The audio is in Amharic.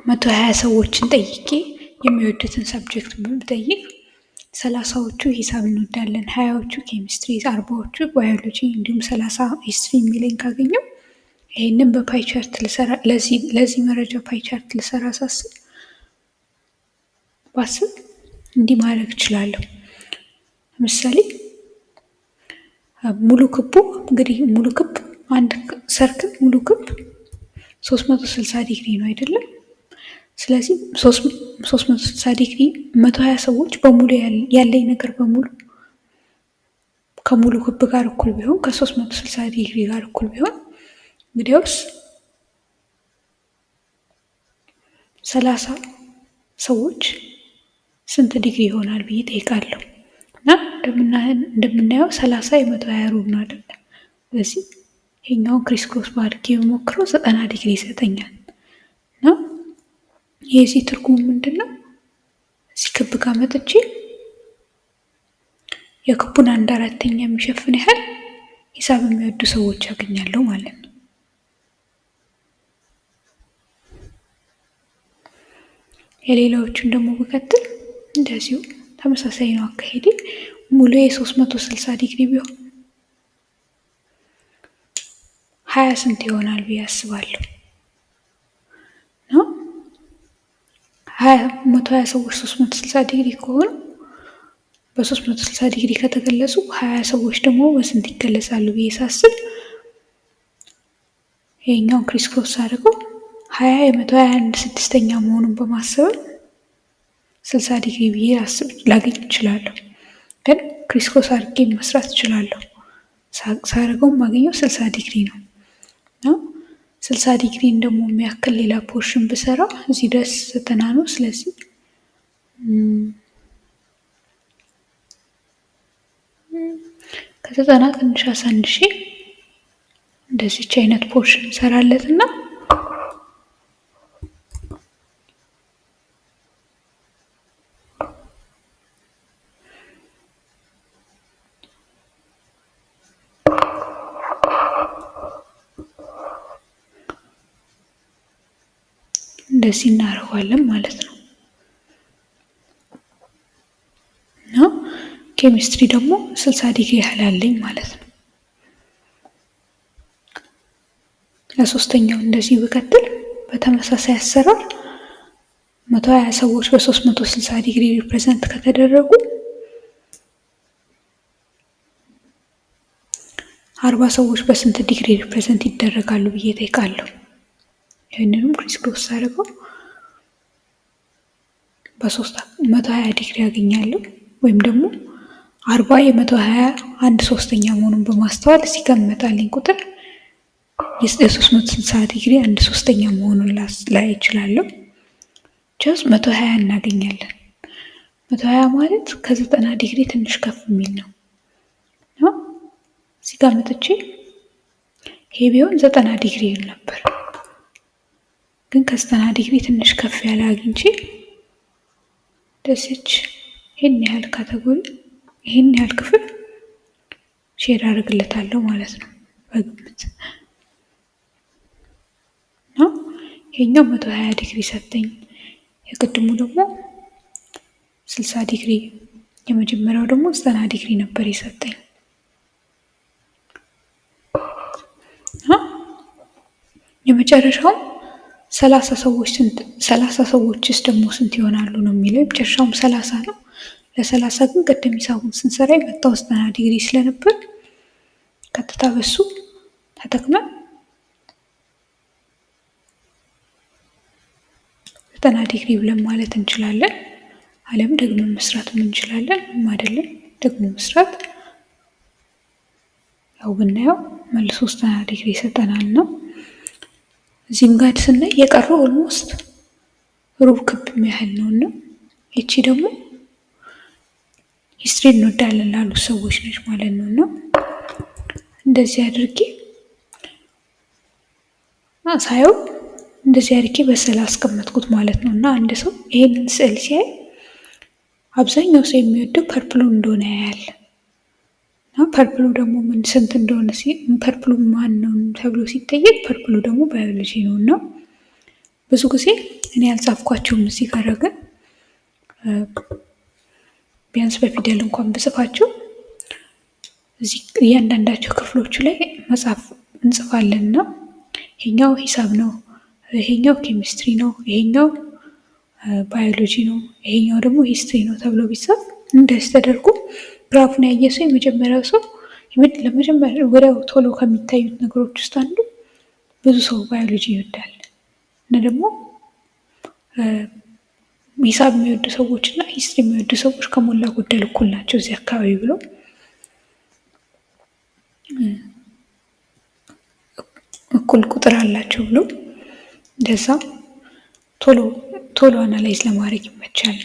120 ሰዎችን ጠይቄ የሚወዱትን ሰብጀክት ብጠይቅ 30ዎቹ ሂሳብ እንወዳለን፣ 20ዎቹ ኬሚስትሪ፣ 40ዎቹ ባዮሎጂ እንዲሁም 30 ሂስትሪ የሚለኝ ካገኘው ይህንን በፓይቻርት ልሰራ ለዚህ መረጃ ፓይቻርት ልሰራ ባስብ እንዲህ ማድረግ እችላለሁ። ለምሳሌ ሙሉ ክቡ እንግዲህ ሙሉ ክብ አንድ ሰርክል ሙሉ ክብ 360 ዲግሪ ነው አይደለም? ስለዚህ 360 ዲግሪ 120 ሰዎች በሙሉ ያለኝ ነገር በሙሉ ከሙሉ ክብ ጋር እኩል ቢሆን ከ360 ዲግሪ ጋር እኩል ቢሆን እንግዲያውስ 30 ሰዎች ስንት ዲግሪ ይሆናል ብዬ ጠይቃለሁ። እና እንደምናየው 30 የ120 ሩብ ነው አይደለ? ስለዚህ ይሄኛውን ክሪስ ክሮስ ባድርጌ የሞክረው 90 ዲግሪ ይሰጠኛል። እና የዚህ ትርጉሙ ምንድን ነው? እዚህ ክብ ጋር መጥቼ የክቡን 1/4 የሚሸፍን ያህል ሂሳብ የሚወዱ ሰዎች ያገኛለሁ ማለት ነው። የሌላዎቹን ደግሞ ብቀጥል እንደዚሁ ተመሳሳይ ነው አካሄዴ። ሙሉ የ360 ዲግሪ ቢሆን 20 ስንት ይሆናል ብዬ አስባለሁ። ነው 120 ሰዎች 360 ዲግሪ ከሆኑ በ360 ዲግሪ ከተገለጹ 20 ሰዎች ደግሞ በስንት ይገለጻሉ ብዬ ሳስብ ይሄኛውን ክሪስ ክሮስ አድርገው 20 የ121 ስድስተኛ መሆኑን በማሰብ 60 ዲግሪ ብዬ ላገኝ እችላለሁ። ግን ክሪስ ክሮስ አድርጌ መስራት እችላለሁ። ሳደርገው ማገኘው 60 ዲግሪ ነው። 60 ዲግሪን ደግሞ የሚያክል ሌላ ፖርሽን ብሰራ እዚህ ድረስ 90 ነው። ስለዚህ ከ90 ትንሽ አሳንሼ እንደዚች አይነት ፖርሽን ሰራለትና እንደዚህ እናደርጋለን ማለት ነው። እና ኬሚስትሪ ደግሞ 60 ዲግሪ ያህል አለኝ ማለት ነው። ለሶስተኛው እንደዚህ ብቀጥል በተመሳሳይ አሰራር 120 ሰዎች በ360 ዲግሪ ሪፕሬዘንት ከተደረጉ 40 ሰዎች በስንት ዲግሪ ሪፕሬዘንት ይደረጋሉ ብዬ ጠይቃለሁ። ይህንንም ክሪስ ክሮስ አድርገው በ120 ዲግሪ ያገኛለሁ። ወይም ደግሞ 40 የ120 1/3 መሆኑን በማስተዋል ሲቀመጣልኝ ቁጥር የ360 ዲግሪ 1/3 መሆኑን ላይ እችላለሁ። ጀስት 120 እናገኛለን። 120 ማለት ከ90 ዲግሪ ትንሽ ከፍ የሚል ነው። እዚህ ጋር መጥቼ ይሄ ቢሆን 90 ዲግሪ ይል ነበር። ግን ከ90 ዲግሪ ትንሽ ከፍ ያለ አግኝቼ ደስች ይሄን ያህል ካቴጎሪ ይሄን ያህል ክፍል ሼር አድርግለታለሁ ማለት ነው በግምት ነው። ይሄኛው 120 ዲግሪ ሰጠኝ። የቅድሙ ደግሞ 60 ዲግሪ፣ የመጀመሪያው ደግሞ 90 ዲግሪ ነበር የሰጠኝ። የመጨረሻው 30 ሰዎችስ ደግሞ ስንት ይሆናሉ ነው የሚለው። የመጨረሻውም 30 ነው። ለ30 ግን ቅድም ሂሳቡን ስንሰራ የመጣው 90 ዲግሪ ስለነበር ቀጥታ በሱ ተጠቅመን 90 ዲግሪ ብለን ማለት እንችላለን። አለም ደግሞ መስራት እንችላለን። አይደለም ደግሞ መስራት ያው ብናየው መልሶ 90 ዲግሪ ይሰጠናል ነው። እዚህም ጋር ስናይ የቀረው ኦልሞስት ሩብ ክብ ያህል ነውና እቺ ደግሞ ሂስትሪ እንወዳለን ላሉ ሰዎች ነች ማለት ነውና እንደዚህ አድርጌ ሳየው እንደዚህ አድርጌ በስዕል አስቀመጥኩት ማለት ነውና አንድ ሰው ይሄንን ስዕል ሲያይ አብዛኛው ሰው የሚወደው ፐርፕሉ እንደሆነ ያያል። ፐርፕሉ ደግሞ ምን ስንት እንደሆነ ፐርፕሉ ማን ነው ተብሎ ሲጠየቅ ፐርፕሉ ደግሞ ባዮሎጂ ነውና ብዙ ጊዜ እኔ ያልጻፍኳቸውም እዚህ ጋር ግን ቢያንስ በፊደል እንኳን ብጽፋቸው እዚህ እያንዳንዳቸው ክፍሎቹ ላይ መጻፍ እንጽፋለን እና ይሄኛው ሂሳብ ነው፣ ይሄኛው ኬሚስትሪ ነው፣ ይሄኛው ባዮሎጂ ነው፣ ይሄኛው ደግሞ ሂስትሪ ነው ተብሎ ቢጻፍ እንደዚህ ተደርጎ ግራፉን ያየ ሰው የመጀመሪያው ሰው ለመጀመሪያ ወዲያው ቶሎ ከሚታዩት ነገሮች ውስጥ አንዱ ብዙ ሰው ባዮሎጂ ይወዳል እና ደግሞ ሂሳብ የሚወዱ ሰዎች እና ሂስትሪ የሚወዱ ሰዎች ከሞላ ጎደል እኩል ናቸው እዚህ አካባቢ ብሎ እኩል ቁጥር አላቸው ብሎ እንደዛ ቶሎ አናላይዝ ለማድረግ ይመቻል።